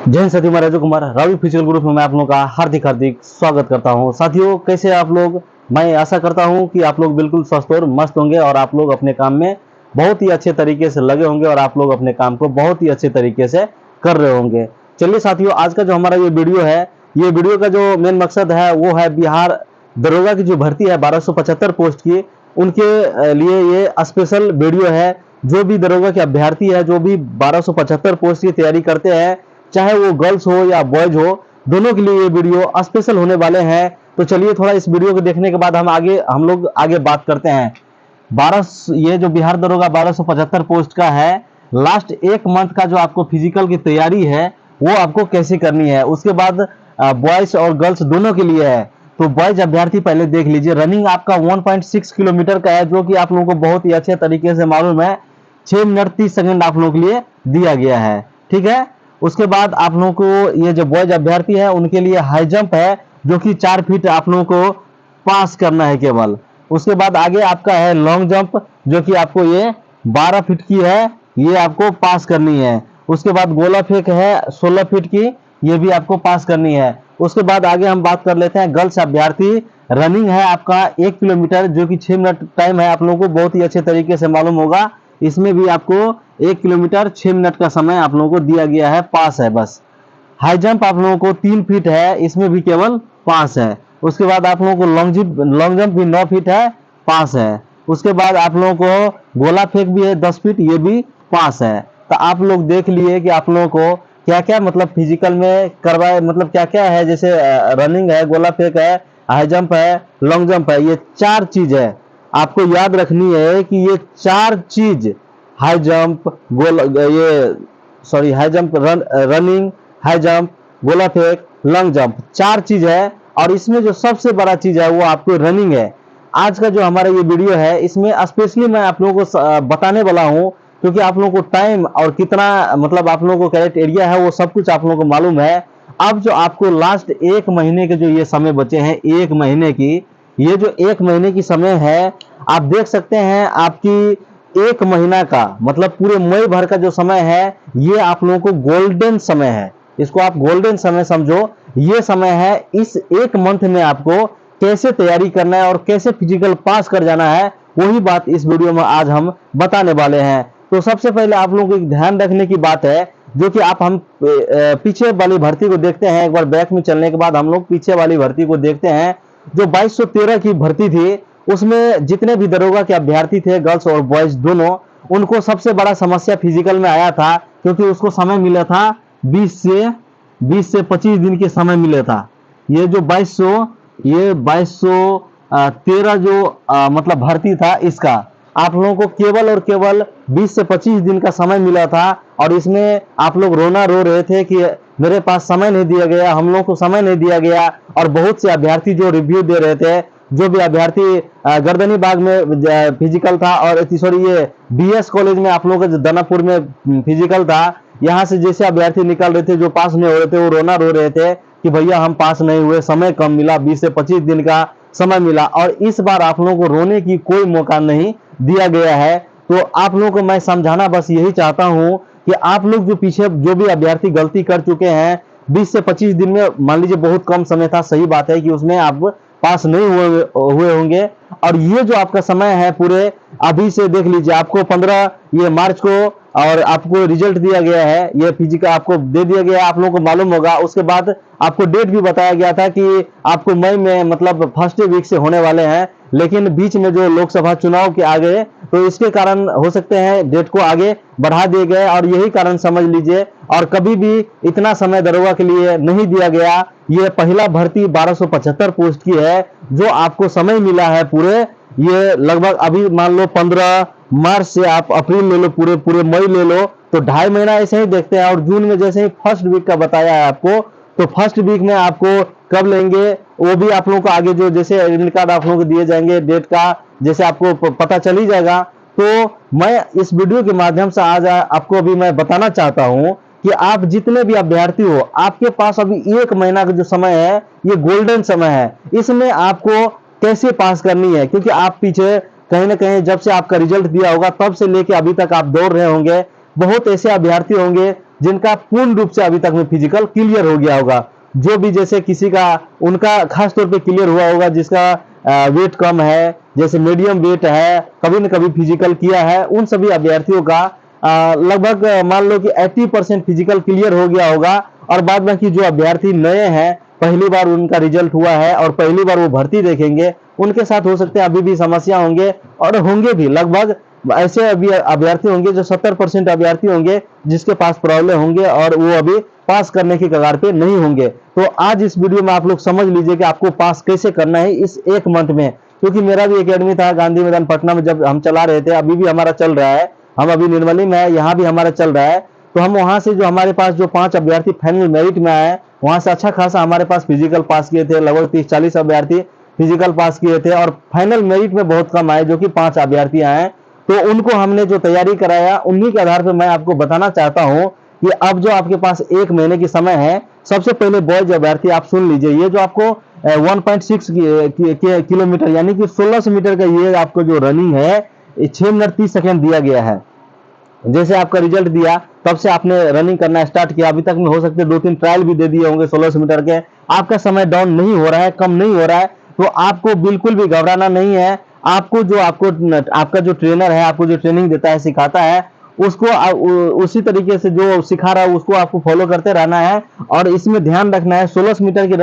जय हिंद साथियों, मैं राजू कुमार रावी फिजिकल ग्रुप में मैं आप लोगों का हार्दिक हार्दिक स्वागत करता हूं। साथियों, कैसे आप लोग? मैं आशा करता हूं कि आप लोग बिल्कुल स्वस्थ और मस्त होंगे और आप लोग अपने काम में बहुत ही अच्छे तरीके से लगे होंगे और आप लोग अपने काम को बहुत ही अच्छे तरीके से कर रहे होंगे। चलिए साथियों, आज का जो हमारा ये वीडियो है, ये वीडियो का जो मेन मकसद है वो है बिहार दरोगा की जो भर्ती है 1275 पोस्ट की, उनके लिए ये स्पेशल वीडियो है। जो भी दरोगा के अभ्यर्थी है, जो भी 1275 पोस्ट की तैयारी करते हैं, चाहे वो गर्ल्स हो या बॉयज हो, दोनों के लिए ये वीडियो स्पेशल होने वाले हैं। तो चलिए थोड़ा इस वीडियो को देखने के बाद हम लोग आगे बात करते हैं। 12 ये जो बिहार दरोगा 1275 पोस्ट का है, लास्ट एक मंथ का जो आपको फिजिकल की तैयारी है वो आपको कैसे करनी है, उसके बाद बॉयज और गर्ल्स दोनों के लिए है। तो बॉयज अभ्यर्थी पहले देख लीजिए, रनिंग आपका 1.6 किलोमीटर का है, जो कि आप लोगों को बहुत ही अच्छे तरीके से मालूम है। 6 मिनट 30 सेकंड आप लोगों के लिए दिया गया है, ठीक है। उसके बाद आप लोगों को ये जो बॉयज अभ्यर्थी है उनके लिए हाई जंप है, जो कि 4 फीट आप लोगों को पास करना है केवल। उसके बाद आगे आपका है लॉन्ग जंप, जो कि आपको ये 12 फीट की है, ये आपको पास करनी है। उसके बाद गोला फेंक है 16 फीट की, ये भी आपको पास करनी है। उसके बाद आगे हम बात कर लेते हैं गर्ल्स अभ्यर्थी। रनिंग है आपका 1 किलोमीटर, जो कि 6 मिनट टाइम है, आप लोगों को बहुत ही अच्छे तरीके से मालूम होगा। इसमें भी आपको 1 किलोमीटर 6 मिनट का समय आप लोगों को दिया गया है, पास है बस। हाई जंप आप लोगों को 3 फीट है, इसमें भी केवल पास है। उसके बाद आप लोगों को लॉन्ग जंप भी 9 फीट है, पास है। उसके बाद आप लोगों को गोला फेंक भी है 10 फीट, ये भी पास है। तो आप लोग देख लिए कि आप लोगों को क्या क्या मतलब फिजिकल में करवाए, मतलब क्या क्या है, जैसे रनिंग है, गोला फेंक है, हाई जंप है, लॉन्ग जंप है, ये 4 चीज है। आपको याद रखनी है कि ये 4 चीज, हाई जंप, गोल ये sorry high jump, running, high jump, गोला फेंक, लॉन्ग जंप, 4 चीज है। और इसमें जो सबसे बड़ा चीज है वो आपको रनिंग है। आज का जो हमारा ये वीडियो है, इसमें स्पेशली मैं आप लोगों को बताने वाला हूं, क्योंकि आप लोगों को टाइम और कितना मतलब आप लोगों को कैरेट एरिया है वो सब कुछ आप लोगों को मालूम है। अब जो आपको लास्ट 1 महीने के जो ये समय बचे हैं, 1 महीने की, ये जो 1 महीने की समय है, आप देख सकते हैं आपकी 1 महीना का मतलब पूरे मई भर का जो समय है, ये आप लोगों को गोल्डन समय है। इसको आप गोल्डन समय समझो। ये समय है, इस 1 मंथ में आपको कैसे तैयारी करना है और कैसे फिजिकल पास कर जाना है, वही बात इस वीडियो में आज हम बताने वाले हैं। तो सबसे पहले आप लोगों को ध्यान रखने की बात है, जो कि हम पीछे वाली भर्ती को देखते हैं। एक बार बैक में चलने के बाद हम लोग पीछे वाली भर्ती को देखते हैं, जो 2213 की भर्ती थी। उसमें जितने भी दरोगा के अभ्यर्थी थे, गर्ल्स और बॉयज दोनों, उनको सबसे बड़ा समस्या फिजिकल में आया था, क्योंकि उसको समय मिला था 20 से 25 दिन के समय मिला था। ये जो 2213 जो मतलब भर्ती था, इसका आप लोगों को केवल और केवल 20 से 25 दिन का समय मिला था। और इसमें आप लोग रोना रो रहे थे कि मेरे पास समय नहीं दिया गया, हम लोगों को समय नहीं दिया गया। और बहुत से अभ्यर्थी जो रिव्यू दे रहे थे, जो भी अभ्यर्थी गर्दनी बाग में फिजिकल था, और सॉरी ये बीएस कॉलेज में आप लोगों का जो दानापुर में फिजिकल था, यहाँ से जैसे अभ्यर्थी निकल रहे थे जो पास नहीं हो रहे थे, वो रोना रो रहे थे कि भैया हम पास नहीं हुए, समय कम मिला, 20 से 25 दिन का समय मिला। और इस बार आप लोगों को रोने की कोई मौका नहीं दिया गया है। तो आप लोगों को मैं समझाना बस यही चाहता हूं कि आप लोग जो पीछे जो भी अभ्यर्थी गलती कर चुके हैं, 20 से 25 दिन में मान लीजिए बहुत कम समय था, सही बात है कि उसमें आप पास नहीं हुए होंगे। और ये जो आपका समय है पूरे, अभी से देख लीजिए, आपको 15 ये मार्च को और आपको रिजल्ट दिया गया है, ये फिजिकल आपको दे दिया गया है, आप लोगों को मालूम होगा। उसके बाद आपको डेट भी बताया गया था कि आपको मई में मतलब फर्स्ट वीक से होने वाले हैं, लेकिन बीच में जो लोकसभा चुनाव के आ गए, तो इसके कारण हो सकते हैं डेट को आगे बढ़ा दिए गए, और यही कारण समझ लीजिए। और कभी भी इतना समय दरोगा के लिए नहीं दिया गया। ये पहला भर्ती 1275 पोस्ट की है, जो आपको समय मिला है पूरे, ये लगभग अभी मान लो 15 मार्च से आप अप्रैल ले लो, पूरे पूरे मई ले लो, तो 2.5 महीना ऐसे ही देखते हैं। और जून में जैसे ही फर्स्ट वीक का बताया है आपको, तो फर्स्ट वीक में आपको कब लेंगे वो भी आप लोगों को आगे जो जैसे एडमिट कार्ड आप लोगों को दिए जाएंगे, डेट का जैसे आपको पता चल ही जाएगा। तो मैं इस वीडियो के माध्यम से आज आपको अभी मैं बताना चाहता हूं कि आप जितने भी अभ्यर्थी हो, आपके पास अभी 1 महीना का जो समय है, ये गोल्डन समय है। इसमें आपको कैसे पास करनी है, क्योंकि आप पीछे कहीं ना कहीं जब से आपका रिजल्ट दिया होगा तब से लेके अभी तक आप दौड़ रहे होंगे। बहुत ऐसे अभ्यर्थी होंगे जिनका पूर्ण रूप से अभी तक में फिजिकल क्लियर हो गया होगा। जो भी जैसे किसी का उनका खास तौर पे क्लियर हुआ होगा, जिसका वेट कम है, जैसे मीडियम वेट है, कभी न कभी फिजिकल किया है, उन सभी अभ्यर्थियों का लगभग मान लो कि 80% फिजिकल क्लियर हो गया होगा। और बाद बाकी जो अभ्यर्थी नए हैं, पहली बार उनका रिजल्ट हुआ है और पहली बार वो भर्ती देखेंगे, उनके साथ हो सकते हैं अभी भी समस्या होंगे, और होंगे भी। लगभग ऐसे अभी अभ्यर्थी होंगे जो 70% अभ्यर्थी होंगे जिसके पास प्रॉब्लम होंगे और वो अभी पास करने की कगार पे नहीं होंगे। तो आज इस वीडियो में आप लोग समझ लीजिए कि आपको पास कैसे करना है इस एक मंथ में। क्योंकि मेरा भी एकेडमी था गांधी मैदान पटना में, जब हम चला रहे थे, अभी भी हमारा चल रहा है, हम अभी निर्मली में है, यहाँ भी हमारा चल रहा है। तो हम वहां से जो हमारे पास जो 5 अभ्यर्थी फाइनल मेरिट में आए, वहां से अच्छा खासा हमारे पास फिजिकल पास किए थे। लगभग 30-40 अभ्यर्थी फिजिकल पास किए थे और फाइनल मेरिट में बहुत कम आए, जो कि 5 अभ्यर्थी आए। तो उनको हमने जो तैयारी कराया, उन्हीं के आधार पर मैं आपको बताना चाहता हूं कि अब जो आपके पास 1 महीने की समय है, सबसे पहले बॉयज अभ्यर्थी आप सुन लीजिए। ये जो आपको 1.6 किलोमीटर यानी कि 1600 मीटर का ये आपको जो रनिंग है, 6 मिनट 30 सेकेंड दिया गया है। जैसे आपका रिजल्ट दिया तब से आपने रनिंग करना स्टार्ट किया, अभी तक में हो सकते 2-3 ट्रायल भी दे दिए होंगे 1600 मीटर के। आपका समय डाउन नहीं हो रहा है, कम नहीं हो रहा है, तो आपको बिल्कुल भी घबराना नहीं है। आपको जो आपका जो ट्रेनर है, आपको जो ट्रेनिंग देता है, सिखाता है, उसको उसी तरीके से जो सिखा रहा है उसको आपको फॉलो करते रहना है। और इसमें ध्यान रखना है, 1600 मीटर की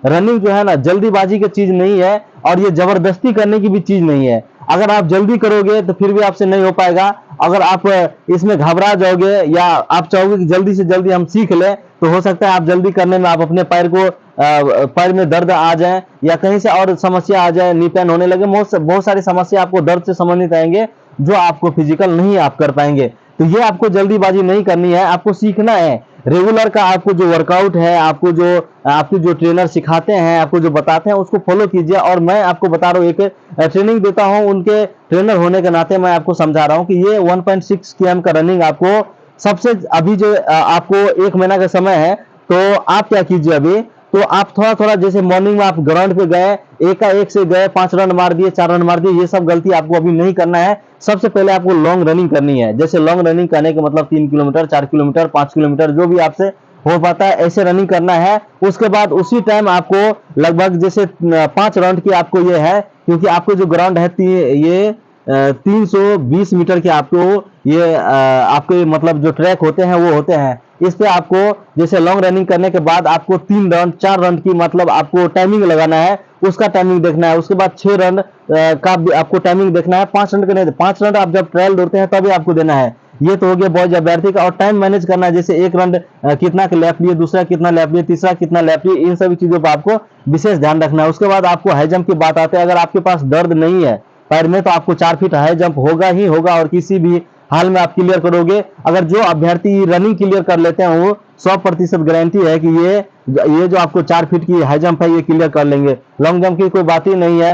रनिंग जो है ना, जल्दीबाजी की चीज नहीं है और ये जबरदस्ती करने की भी चीज नहीं है। अगर आप जल्दी करोगे तो फिर भी आपसे नहीं हो पाएगा। अगर आप इसमें घबरा जाओगे या आप चाहोगे कि जल्दी से जल्दी हम सीख लें, तो हो सकता है आप जल्दी करने में आप अपने पैर में दर्द आ जाए या कहीं से और समस्या आ जाए, नी पेन होने लगे। बहुत सारी समस्या आपको दर्द से संबंधित आएंगे, जो आपको फिजिकल नहीं आप कर पाएंगे। तो ये आपको जल्दीबाजी नहीं करनी है, आपको सीखना है। रेगुलर का आपको जो वर्कआउट है, आपको जो आपके जो ट्रेनर सिखाते हैं, आपको जो बताते हैं, उसको फॉलो कीजिए। और मैं आपको बता रहा हूँ, एक ट्रेनिंग देता हूँ, उनके ट्रेनर होने के नाते मैं आपको समझा रहा हूँ कि ये 1.6 km का रनिंग आपको सबसे अभी जो आपको 1 महीना का समय है, तो आप क्या कीजिए अभी, तो आप थोड़ा थोड़ा, जैसे मॉर्निंग में आप ग्राउंड पे गए, एक से गए, 5 रन मार दिए, 4 रन मार दिए, ये सब गलती आपको अभी नहीं करना है। सबसे पहले आपको लॉन्ग रनिंग करनी है। जैसे लॉन्ग रनिंग करने का मतलब 3 किलोमीटर, 4 किलोमीटर, 5 किलोमीटर, जो भी आपसे हो पाता है, ऐसे रनिंग करना है। उसके बाद उसी टाइम आपको लगभग जैसे 5 राउंड की आपको ये है, क्योंकि आपको जो ग्राउंड है ये 320 मीटर के आपको ये आपके मतलब जो ट्रैक होते हैं वो होते हैं। इस पे आपको जैसे लॉन्ग रनिंग करने के बाद आपको 3 रन 4 रन की मतलब आपको टाइमिंग लगाना है, उसका टाइमिंग देखना है। उसके बाद 6 रन का भी आपको टाइमिंग देखना है। 5 रन का नहीं, 5 रन आप जब ट्रायल दौड़ते हैं तभी आपको देना है। ये तो हो गया बॉयज अभ्यर्थी का। और टाइम मैनेज करना है, जैसे 1 रन कितना लैप लिए, दूसरा कितना लैप लिए, तीसरा कितना लैप लिए, इन सभी चीजों पर आपको विशेष ध्यान रखना है। उसके बाद आपको हाई जंप की बात आते हैं। अगर आपके पास दर्द नहीं है पैर में, तो आपको 4 फीट हाई जंप होगा ही होगा, और किसी भी हाल में आप क्लियर करोगे। अगर जो अभ्यर्थी रनिंग क्लियर कर लेते हैं, वो 100% गारंटी है कि ये जो आपको 4 फीट की हाई जंप है, ये क्लियर कर लेंगे। लॉन्ग जंप की कोई बात ही नहीं है।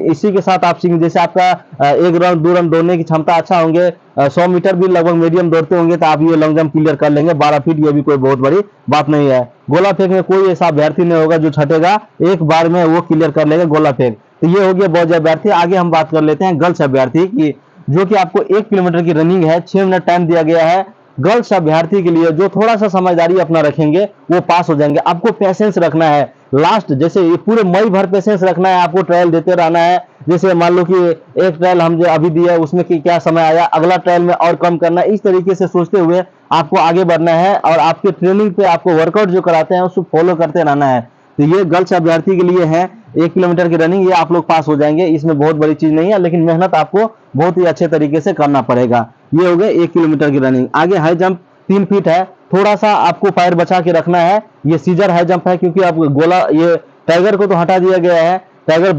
इसी के साथ आप सीख, जैसे आपका 1 रन 2 रन दौड़ने की क्षमता अच्छा होंगे, 100 मीटर भी लगभग मीडियम दौड़ते होंगे, तो आप ये लॉन्ग जंप क्लियर कर लेंगे। 12 फीट ये भी कोई बहुत बड़ी बात नहीं है। गोला फेंक में कोई ऐसा अभ्यर्थी नहीं होगा जो छटेगा, एक बार में वो क्लियर कर लेगा गोला फेंक। तो ये हो गया बॉयज अभ्यर्थी। आगे हम बात कर लेते हैं गर्ल्स अभ्यर्थी की, जो कि आपको 1 किलोमीटर की रनिंग है, 6 मिनट टाइम दिया गया है। गर्ल्स अभ्यर्थी के लिए जो थोड़ा सा समझदारी अपना रखेंगे वो पास हो जाएंगे। आपको पेशेंस रखना है। लास्ट जैसे ये पूरे मई भर पेशेंस रखना है, आपको ट्रायल देते रहना है। जैसे मान लो कि एक ट्रायल हम जो अभी दिया उसमें कि क्या समय आया, अगला ट्रायल में और कम करना है, इस तरीके से सोचते हुए आपको आगे बढ़ना है। और आपके ट्रेनिंग पे आपको वर्कआउट जो कराते हैं उसको फॉलो करते रहना है। तो ये गर्ल्स अभ्यर्थी के लिए है 1 किलोमीटर की रनिंग, ये आप लोग पास हो जाएंगे, इसमें बहुत बड़ी चीज नहीं है, लेकिन मेहनत आपको बहुत ही अच्छे तरीके से करना पड़ेगा। ये हो गए 1 किलोमीटर की रनिंग। आगे हाई जंप 3 फीट है, थोड़ा सा आपको पैर बचा के रखना है। ये सीजर हाई जंप है, क्योंकि आप गोला, ये टाइगर को तो हटा दिया गया है, टाइगर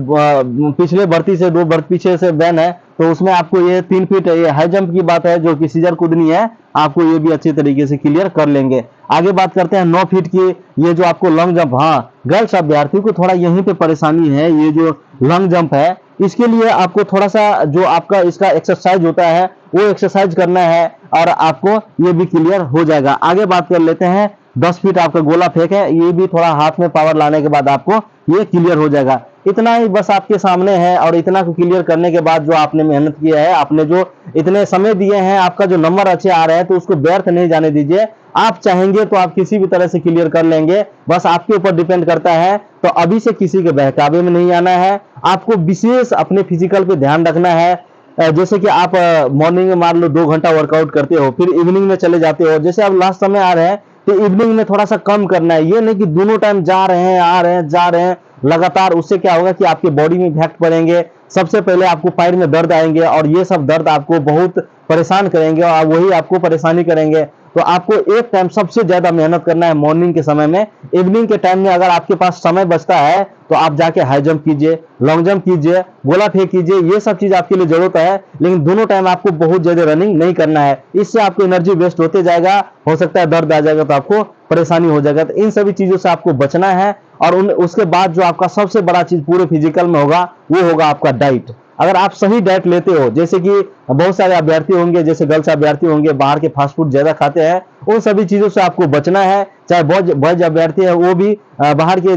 पिछले भर्ती से 2 भर्ती पीछे से बैन है, तो उसमें आपको ये 3 फीट ये हाई जंप की बात है, जो कि सीजर कूदनी है, आपको ये भी अच्छे तरीके से क्लियर कर लेंगे। आगे बात करते हैं 9 फीट की, ये जो आपको लॉन्ग जंप, हाँ गर्ल्स अभ्यर्थी को थोड़ा यहीं पे परेशानी है। ये जो लॉन्ग जंप है, इसके लिए आपको थोड़ा सा जो आपका इसका एक्सरसाइज होता है वो एक्सरसाइज करना है, और आपको ये भी क्लियर हो जाएगा। आगे बात कर लेते हैं 10 फीट आपका गोला फेंक है, ये भी थोड़ा हाथ में पावर लाने के बाद आपको ये क्लियर हो जाएगा। इतना ही बस आपके सामने है, और इतना को क्लियर करने के बाद जो आपने मेहनत किया है, आपने जो इतने समय दिए हैं, आपका जो नंबर अच्छे आ रहे हैं, तो उसको व्यर्थ नहीं जाने दीजिए। आप चाहेंगे तो आप किसी भी तरह से क्लियर कर लेंगे, बस आपके ऊपर डिपेंड करता है। तो अभी से किसी के बहकावे में नहीं आना है, आपको विशेष अपने फिजिकल पे ध्यान रखना है। जैसे कि आप मॉर्निंग में मान लो 2 घंटा वर्कआउट करते हो, फिर इवनिंग में चले जाते हो, जैसे अब लास्ट समय आ रहे हैं तो इवनिंग में थोड़ा सा कम करना है। ये नहीं कि दोनों टाइम जा रहे हैं, आ रहे हैं, जा रहे हैं लगातार। उससे क्या होगा कि आपके बॉडी में इफेक्ट पड़ेंगे। सबसे पहले आपको पैर में दर्द आएंगे, और ये सब दर्द आपको बहुत परेशान करेंगे, और वही आपको परेशानी करेंगे। तो आपको एक टाइम सबसे ज्यादा मेहनत करना है मॉर्निंग के समय में। इवनिंग के टाइम में अगर आपके पास समय बचता है तो आप जाके हाई जंप कीजिए, लॉन्ग जंप कीजिए, गोला फेंक कीजिए, ये सब चीज आपके लिए जरूरत है। लेकिन दोनों टाइम आपको बहुत ज्यादा रनिंग नहीं करना है, इससे आपको एनर्जी वेस्ट होते जाएगा, हो सकता है दर्द आ जाएगा तो आपको परेशानी हो जाएगा। तो इन सभी चीजों से आपको बचना है। और उसके बाद जो आपका सबसे बड़ा चीज पूरे फिजिकल में होगा वो होगा आपका डाइट। अगर आप सही डाइट लेते हो, जैसे कि बहुत सारे अभ्यर्थी होंगे, जैसे गर्ल्स अभ्यर्थी होंगे, बाहर के फास्ट फूड ज्यादा खाते हैं, उन सभी चीजों से आपको बचना है। चाहे बॉयज अभ्यर्थी है वो भी बाहर के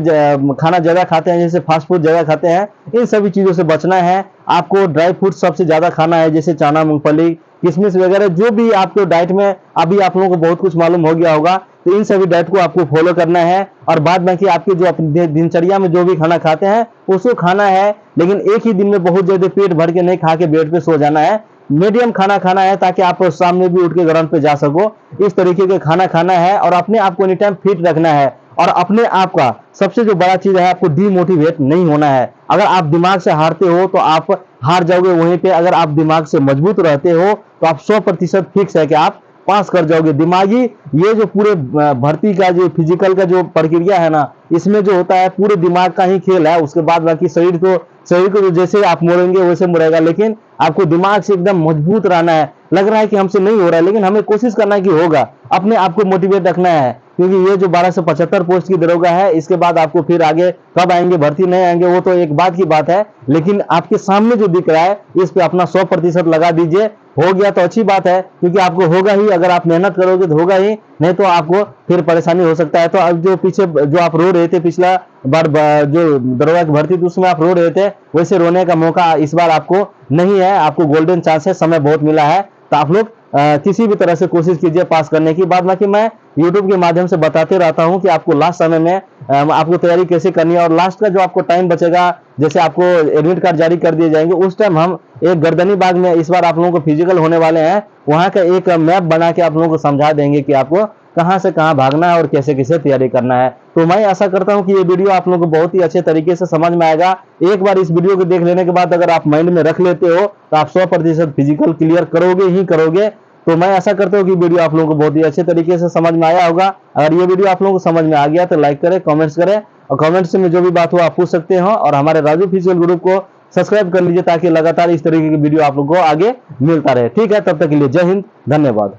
खाना ज्यादा खाते हैं, जैसे फास्ट फूड ज्यादा खाते हैं, इन सभी चीजों से बचना है। आपको ड्राई फ्रूट सबसे ज्यादा खाना है, जैसे चना, मूंगफली, किशमिश वगैरह, जो भी आपको डाइट में अभी आप लोगों को बहुत कुछ मालूम हो गया होगा। तो इन सभी डाइट को आपको फॉलो करना है, और बाद बाकी आपके जो अपनी दिनचर्या में जो भी खाना खाते हैं उसको खाना है। लेकिन एक ही दिन में बहुत ज्यादा पेट भर के नहीं खा के बेड पे सो जाना है। मीडियम खाना खाना है, ताकि आप सामने भी उठ के ग्राउंड पे जा सको। इस तरीके के खाना खाना है, और अपने आप को एनी टाइम फिट रखना है। और अपने आप का सबसे जो बड़ा चीज है, आपको डीमोटिवेट नहीं होना है। अगर आप दिमाग से हारते हो तो आप हार जाओगे वहीं पे। अगर आप दिमाग से मजबूत रहते हो तो आप 100% फिक्स है कि आप पास कर जाओगे। दिमागी ये जो पूरे भर्ती का जो फिजिकल का जो प्रक्रिया है ना, इसमें जो होता है पूरे दिमाग का ही खेल है। उसके बाद बाकी शरीर को जैसे आप मोड़ेंगे वैसे मुड़ेगा, लेकिन आपको दिमाग से एकदम मजबूत रहना है। लग रहा है कि हमसे नहीं हो रहा है, लेकिन हमें कोशिश करना है कि होगा। अपने आप को मोटिवेट रखना है, क्योंकि ये जो 1275 पोस्ट की दरोगा है, इसके बाद आपको फिर आगे कब आएंगे, भर्ती नहीं आएंगे, वो तो एक बात की बात है। लेकिन आपके सामने जो दिख रहा है इस पे अपना 100% लगा दीजिए। हो गया तो अच्छी बात है, क्योंकि आपको होगा ही। अगर आप मेहनत करोगे तो होगा ही, नहीं तो आपको फिर परेशानी हो सकता है। तो अब जो पीछे जो आप रो रहे थे पिछला बार जो दरोगा की भर्ती थी उसमें आप रो रहे थे, वैसे रोने का मौका इस बार आपको नहीं है। आपको गोल्डन चांस है, समय बहुत मिला है। तो आप लोग किसी भी तरह से कोशिश कीजिए पास करने की। बाद बाकी मैं यूट्यूब के माध्यम से बताते रहता हूं कि आपको लास्ट समय में आपको तैयारी कैसे करनी है। और लास्ट का जो आपको टाइम बचेगा, जैसे आपको एडमिट कार्ड जारी कर दिए जाएंगे, उस टाइम हम एक गर्दनी बाग में इस बार आप लोगों को फिजिकल होने वाले हैं, वहां का एक मैप बना के आप लोगों को समझा देंगे कि आपको कहां से कहां भागना है और कैसे कैसे तैयारी करना है। तो मैं आशा करता हूं कि ये वीडियो आप लोगों को बहुत ही अच्छे तरीके से समझ में आएगा। एक बार इस वीडियो को देख लेने के बाद अगर आप माइंड में रख लेते हो तो आप 100% फिजिकल क्लियर करोगे ही करोगे। तो मैं आशा करता हूँ कि वीडियो आप लोगों को बहुत ही अच्छे तरीके से समझ में आया होगा। अगर ये वीडियो आप लोगों को समझ में आ गया तो लाइक करें, कमेंट्स करें, और कमेंट्स में जो भी बात हो आप पूछ सकते हो। और हमारे राजू फिजिकल ग्रुप को सब्सक्राइब कर लीजिए, ताकि लगातार इस तरीके की वीडियो आप लोगों को आगे मिलता रहे। ठीक है, तब तक के लिए जय हिंद, धन्यवाद।